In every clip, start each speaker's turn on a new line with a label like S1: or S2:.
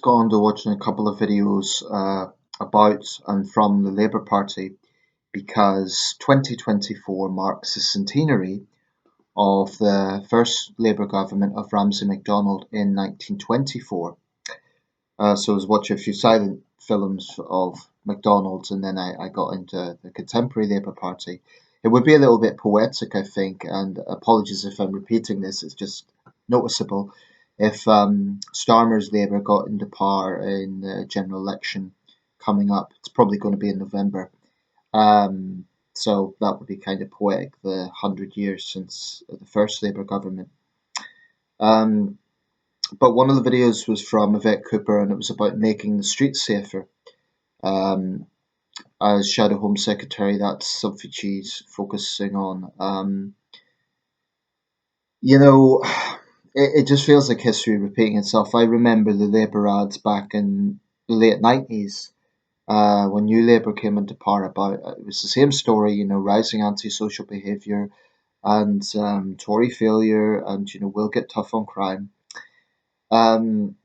S1: Got on to watching a couple of videos about and from the Labour Party because 2024 marks the centenary of the first Labour government of Ramsay MacDonald in 1924. So I was watching a few silent films of MacDonald's, and then I got into the contemporary Labour Party. It would be a little bit poetic, I think, and apologies if I'm repeating this, it's just noticeable. If Starmer's Labour got into power in the general election coming up, it's probably going to be in November. So that would be kind of poetic, the 100 years since the first Labour government. Um, but one of the videos was from Yvette Cooper, and it was about making the streets safer. Um, as Shadow Home Secretary, that's something she's focusing on. You know, it just feels like history repeating itself. I remember the Labour ads back in the late 90s when New Labour came into power about it was the same story, rising antisocial behaviour and Tory failure, and we'll get tough on crime. Um,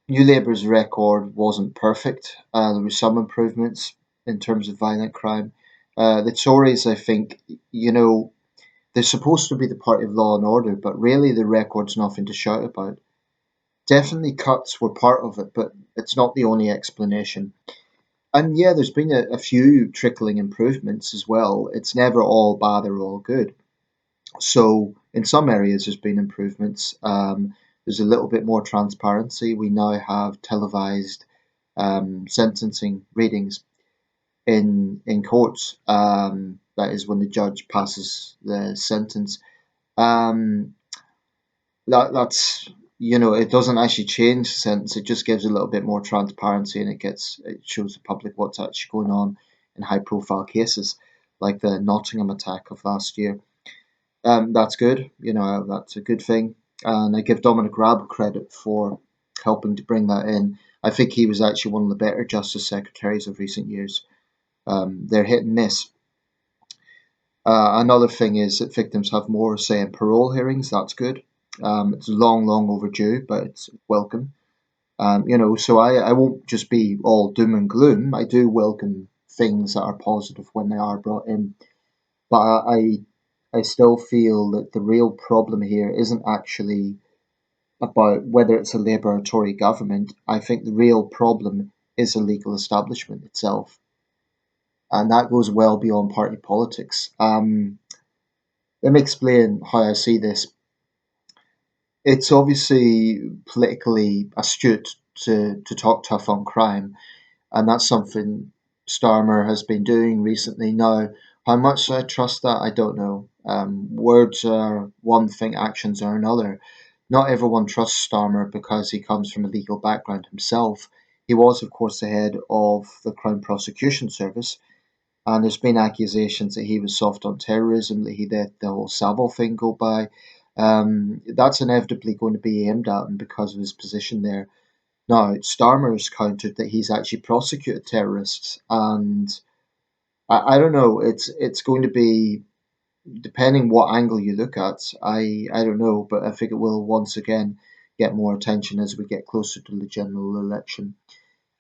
S1: New Labour's record wasn't perfect. There were some improvements in terms of violent crime. The Tories, I think, they're supposed to be the party of law and order, but really the record's nothing to shout about. Definitely cuts were part of it, but it's not the only explanation. And yeah, there's been a few trickling improvements as well. It's never all bad or all good. So in some areas, there's been improvements. There's a little bit more transparency. We now have televised sentencing readings in courts. That is when the judge passes the sentence. Um, that's it doesn't actually change the sentence. It just gives a little bit more transparency, and it shows the public what's actually going on in high profile cases like the Nottingham attack of last year. That's good. That's a good thing, and I give Dominic Raab credit for helping to bring that in. I think he was actually one of the better Justice Secretaries of recent years. They're hit and miss. Another thing is that victims have more say in parole hearings. That's good. It's long, long overdue, but it's welcome. So I won't just be all doom and gloom. I do welcome things that are positive when they are brought in, but I still feel that the real problem here isn't actually about whether it's a Labour or Tory government. I think the real problem is the legal establishment itself, and that goes well beyond party politics. Let me explain how I see this. It's obviously politically astute to talk tough on crime, and that's something Starmer has been doing recently. Now, how much I trust that, I don't know. Words are one thing, actions are another. Not everyone trusts Starmer because he comes from a legal background himself. He was, of course, the head of the Crown Prosecution Service, and there's been accusations that he was soft on terrorism, that he let the whole Savile thing go by. That's inevitably going to be aimed at him because of his position there. Now, Starmer has countered that he's actually prosecuted terrorists, and I don't know. It's going to be depending what angle you look at. I don't know, but I think it will once again get more attention as we get closer to the general election.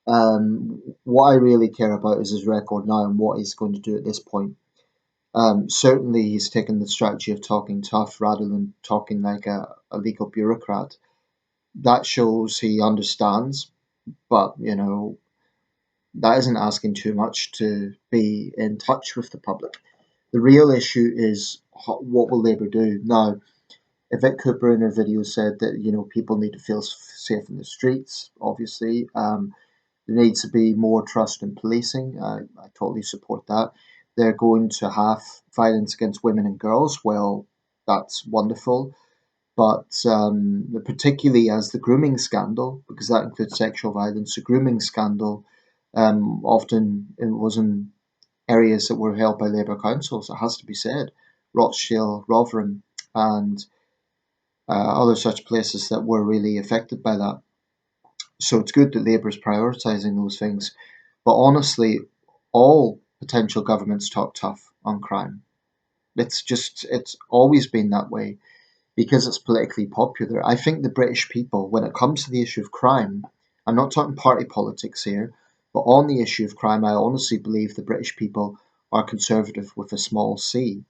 S1: What I really care about is his record now and what he's going to do at this point. Certainly, he's taken the strategy of talking tough rather than talking like a legal bureaucrat. That shows he understands, but that isn't asking too much to be in touch with the public. The real issue is what will Labour do now? Yvette Cooper in her video said that people need to feel safe in the streets. Obviously, there needs to be more trust in policing. I totally support that. They're going to have violence against women and girls. Well, that's wonderful. But particularly as the grooming scandal, because that includes sexual violence, the grooming scandal often it was in areas that were held by Labour councils, it has to be said. Rochdale, Rotherham, and other such places that were really affected by that. So it's good that Labour is prioritising those things. But honestly, all potential governments talk tough on crime. It's always been that way because it's politically popular. I think the British people, when it comes to the issue of crime, I'm not talking party politics here, but on the issue of crime, I honestly believe the British people are conservative with a small c.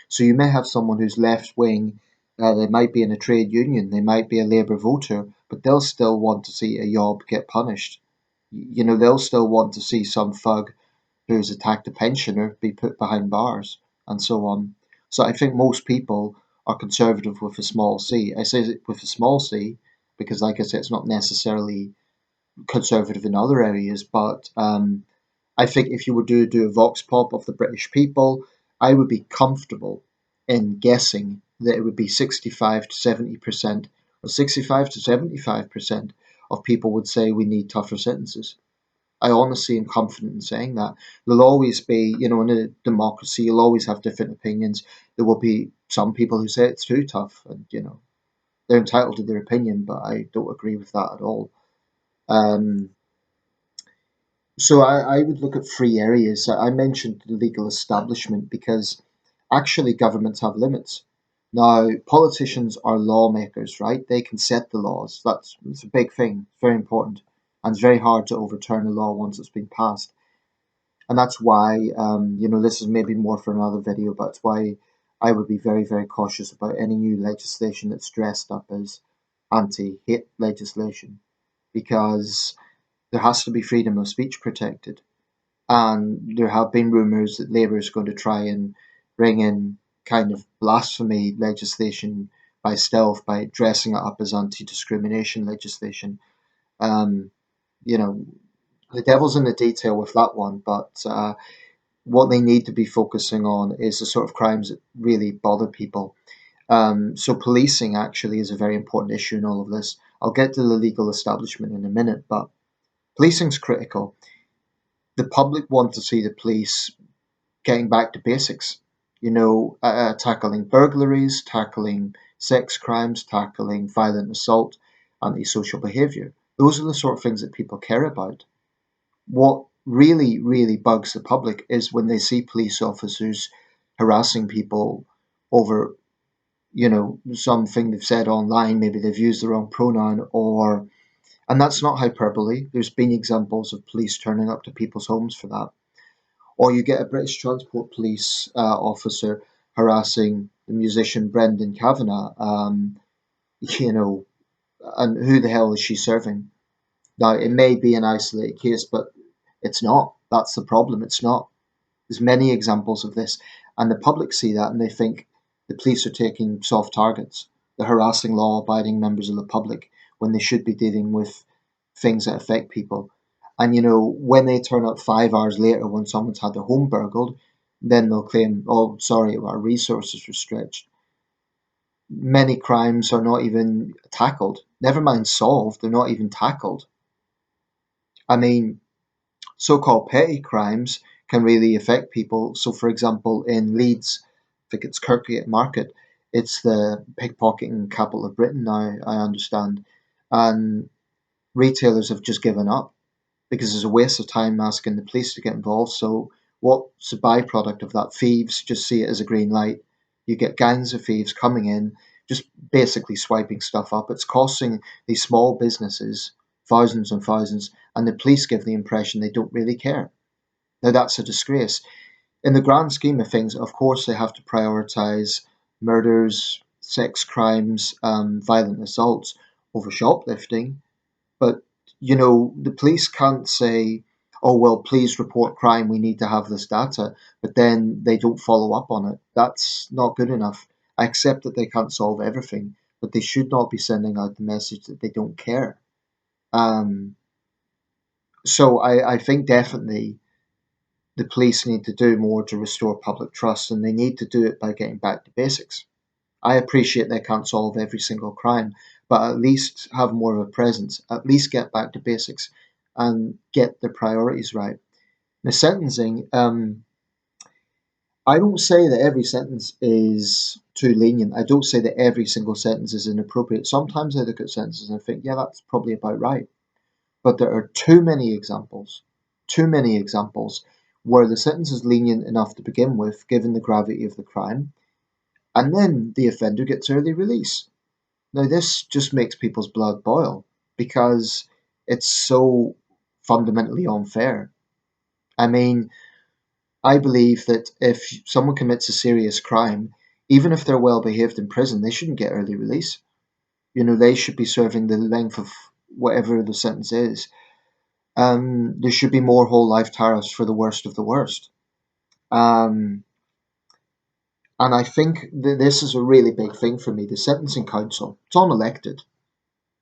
S1: So you may have someone who's left wing, they might be in a trade union, they might be a Labour voter, but they'll still want to see a yob get punished. They'll still want to see some thug who's attacked a pensioner be put behind bars and so on. So I think most people are conservative with a small c. I say it with a small c because, like I said, it's not necessarily conservative in other areas, but I think if you were to do a vox pop of the British people, I would be comfortable in guessing that it would be 65 to 70%, or 65 to 75% of people would say we need tougher sentences. I honestly am confident in saying that. There'll always be, in a democracy, you'll always have different opinions. There will be some people who say it's too tough, and they're entitled to their opinion, but I don't agree with that at all. Um, so I would look at three areas. I mentioned the legal establishment because actually governments have limits. Now, politicians are lawmakers, right? They can set the laws. It's a big thing. It's very important. And it's very hard to overturn a law once it's been passed. And that's why, this is maybe more for another video, but it's why I would be very, very cautious about any new legislation that's dressed up as anti-hate legislation, because there has to be freedom of speech protected. And there have been rumours that Labour is going to try and bring in kind of blasphemy legislation by stealth, by dressing it up as anti-discrimination legislation. Um, you know, the devil's in the detail with that one, but what they need to be focusing on is the sort of crimes that really bother people. So policing actually is a very important issue in all of this. I'll get to the legal establishment in a minute, but policing's critical. The public want to see the police getting back to basics, tackling burglaries, tackling sex crimes, tackling violent assault, antisocial behaviour. Those are the sort of things that people care about. What really, really bugs the public is when they see police officers harassing people over, something they've said online. Maybe they've used the wrong pronoun, and that's not hyperbole. There's been examples of police turning up to people's homes for that. Or you get a British Transport Police officer harassing the musician Brendan Kavanagh, and who the hell is she serving? Now, it may be an isolated case, but it's not. That's the problem. It's not. There's many examples of this, and the public see that and they think the police are taking soft targets. They're harassing law-abiding members of the public when they should be dealing with things that affect people. And when they turn up 5 hours later when someone's had their home burgled, then they'll claim, "Oh, sorry, our resources were stretched." Many crimes are not even tackled. Never mind solved; they're not even tackled. I mean, so-called petty crimes can really affect people. So, for example, in Leeds, I think it's Kirkgate Market, it's the pickpocketing capital of Britain now, I understand, and retailers have just given up because it's a waste of time asking the police to get involved. So, what's the byproduct of that? Thieves just see it as a green light. You get gangs of thieves coming in, just basically swiping stuff up. It's costing these small businesses thousands and thousands, and the police give the impression they don't really care. Now, that's a disgrace. In the grand scheme of things, of course, they have to prioritise murders, sex crimes, violent assaults over shoplifting. But, the police can't say, "Oh, well, please report crime, we need to have this data," but then they don't follow up on it. That's not good enough. I accept that they can't solve everything, but they should not be sending out the message that they don't care. Um, so I think definitely the police need to do more to restore public trust, and they need to do it by getting back to basics. I appreciate they can't solve every single crime, but at least have more of a presence, at least get back to basics and get their priorities right. The sentencing, I don't say that every sentence is too lenient. I don't say that every single sentence is inappropriate. Sometimes I look at sentences and I think, yeah, that's probably about right. But there are too many examples where the sentence is lenient enough to begin with, given the gravity of the crime, and then the offender gets early release. Now, this just makes people's blood boil because It's so fundamentally unfair. I mean, I believe that if someone commits a serious crime, even if they're well behaved in prison, they shouldn't get early release. They should be serving the length of whatever the sentence is. There should be more whole life tariffs for the worst of the worst. Um, and I think this is a really big thing for me. The Sentencing Council, it's unelected.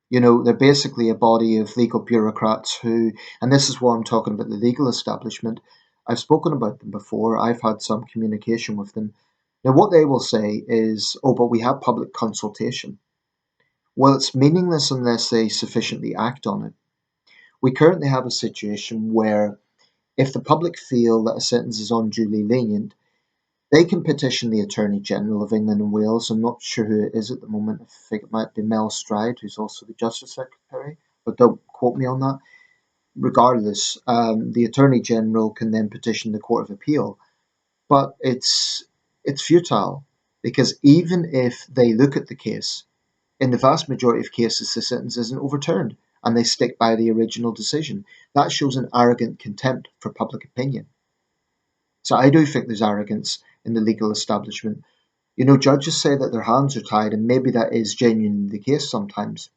S1: They're basically a body of legal bureaucrats who, and this is why I'm talking about the legal establishment. I've spoken about them before. I've had some communication with them. Now, what they will say is, oh, but we have public consultation. Well, it's meaningless unless they sufficiently act on it. We currently have a situation where if the public feel that a sentence is unduly lenient, they can petition the Attorney General of England and Wales. I'm not sure who it is at the moment. I think it might be Mel Stride, who's also the Justice Secretary, but don't quote me on that. Regardless, the Attorney General can then petition the Court of Appeal, but it's futile because even if they look at the case, in the vast majority of cases, the sentence isn't overturned and they stick by the original decision. That shows an arrogant contempt for public opinion. So I do think there's arrogance in the legal establishment. Judges say that their hands are tied, and maybe that is genuinely the case sometimes.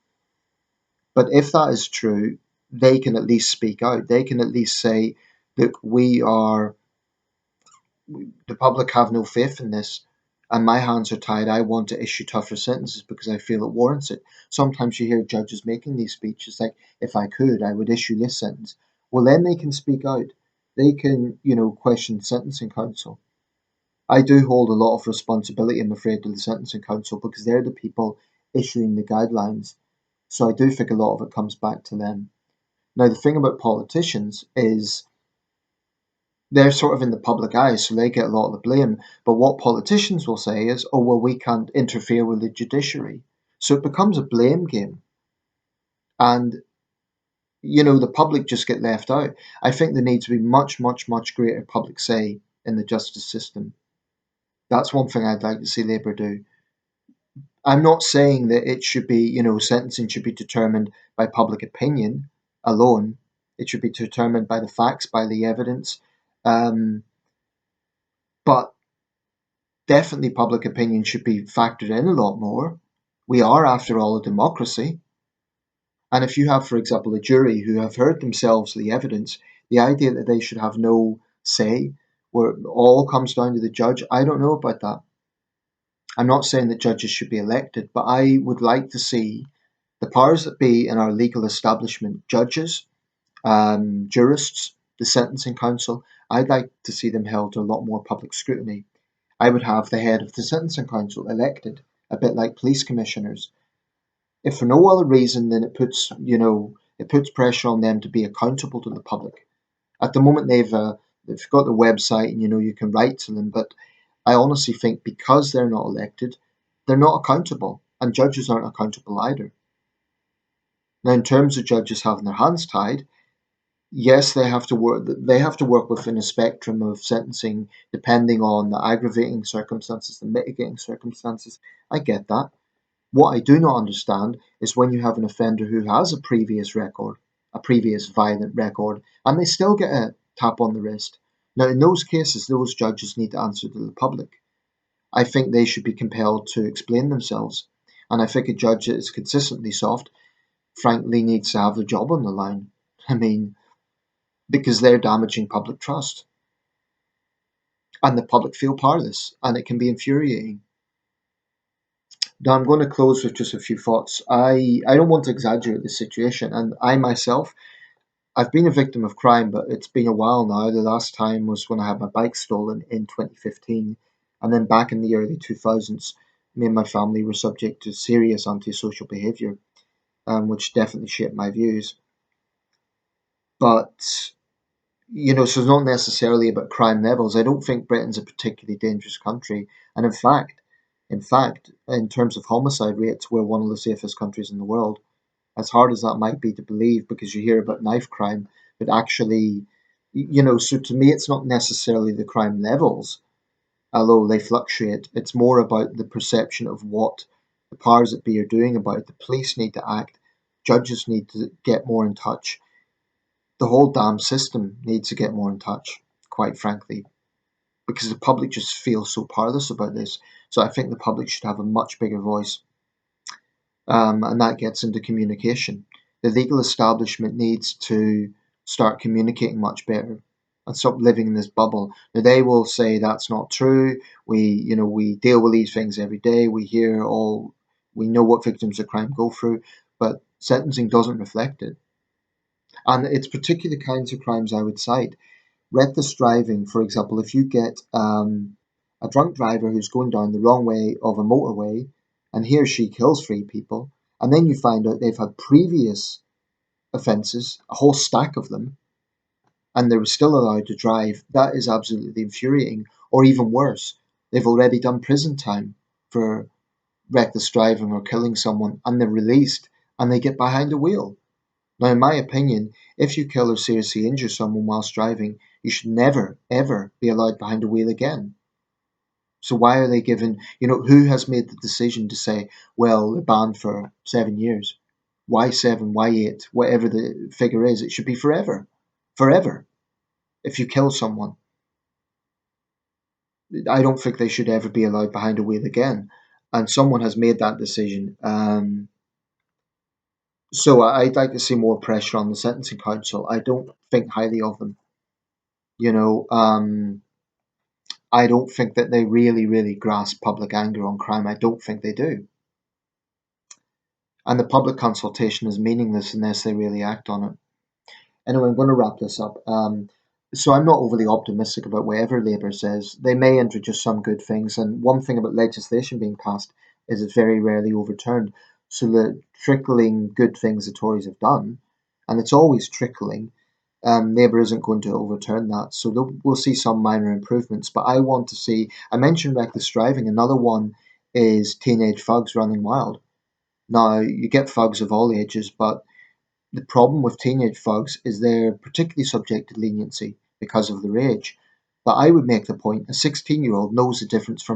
S1: But if that is true, they can at least speak out. They can at least say, look, the public have no faith in this, and my hands are tied. I want to issue tougher sentences because I feel it warrants it. Sometimes you hear judges making these speeches like, if I could, I would issue this sentence. Well, then they can speak out. They can, question the Sentencing Council. I do hold a lot of responsibility, I'm afraid, to the Sentencing Council because they're the people issuing the guidelines. So I do think a lot of it comes back to them. Now, the thing about politicians is they're sort of in the public eye, so they get a lot of the blame. But what politicians will say is, oh, well, we can't interfere with the judiciary. So it becomes a blame game. And, the public just get left out. I think there needs to be much, much, much greater public say in the justice system. That's one thing I'd like to see Labour do. I'm not saying that it should be, sentencing should be determined by public opinion alone. It should be determined by the facts, by the evidence. But definitely public opinion should be factored in a lot more. We are, after all, a democracy. And if you have, for example, a jury who have heard themselves the evidence, the idea that they should have no say, where it all comes down to the judge, I don't know about that. I'm not saying that judges should be elected, but I would like to see the powers that be in our legal establishment, judges, jurists, the Sentencing Council, I'd like to see them held to a lot more public scrutiny. I would have the head of the Sentencing Council elected, a bit like police commissioners. If for no other reason than it puts pressure on them to be accountable to the public. At the moment they've got the website and you can write to them, but I honestly think because they're not elected, they're not accountable, and judges aren't accountable either. Now, in terms of judges having their hands tied, yes, they have to work. They have to work within a spectrum of sentencing, depending on the aggravating circumstances, the mitigating circumstances. I get that. What I do not understand is when you have an offender who has a previous record, a previous violent record, and they still get a tap on the wrist. Now, in those cases, those judges need to answer to the public. I think they should be compelled to explain themselves. And I think a judge that is consistently soft, frankly, needs to have the job on the line. I mean, because they're damaging public trust. And the public feel powerless, and it can be infuriating. Now, I'm going to close with just a few thoughts. I don't want to exaggerate the situation, and I myself, I've been a victim of crime, but it's been a while now. The last time was when I had my bike stolen in 2015, and then back in the early 2000s, me and my family were subject to serious antisocial behaviour, which definitely shaped my views. But so it's not necessarily about crime levels. I don't think Britain's a particularly dangerous country, and in fact, in terms of homicide rates, we're one of the safest countries in the world. As hard as that might be to believe, because you hear about knife crime, but actually, so to me, it's not necessarily the crime levels, although they fluctuate. It's more about the perception of what the powers that be are doing about it. The police need to act. Judges need to get more in touch. The whole damn system needs to get more in touch, quite frankly, because the public just feels so powerless about this. So I think the public should have a much bigger voice, and that gets into communication. The legal establishment needs to start communicating much better and stop living in this bubble. Now they will say that's not true. We deal with these things every day. We know what victims of crime go through, but sentencing doesn't reflect it. And it's particular kinds of crimes I would cite. Reckless driving, for example, if you get a drunk driver who's going down the wrong way of a motorway and he or she kills three people, and then you find out they've had previous offences, a whole stack of them, and they were still allowed to drive, that is absolutely infuriating. Or even worse, they've already done prison time for reckless driving or killing someone, and they're released and they get behind the wheel. Now, in my opinion, if you kill or seriously injure someone whilst driving, you should never, ever be allowed behind the wheel again. So why are they given, who has made the decision to say, well, they're banned for 7 years? Why seven? Why eight? Whatever the figure is, it should be forever. Forever. If you kill someone, I don't think they should ever be allowed behind a wheel again. And someone has made that decision. So I'd like to see more pressure on the sentencing council. I don't think highly of them. You know, I don't think that they really, really grasp public anger on crime. I don't think they do. And the public consultation is meaningless unless they really act on it. Anyway, I'm going to wrap this up. So I'm not overly optimistic about whatever Labour says. They may introduce some good things, and one thing about legislation being passed is it's very rarely overturned. So the trickling good things the Tories have done, and it's always trickling, Labour isn't going to overturn that. So we'll see some minor improvements. But I want to see, I mentioned reckless driving, another one is teenage thugs running wild. Now, you get thugs of all ages, but the problem with teenage thugs is they're particularly subject to leniency because of their age. But I would make the point a 16-year-old knows the difference from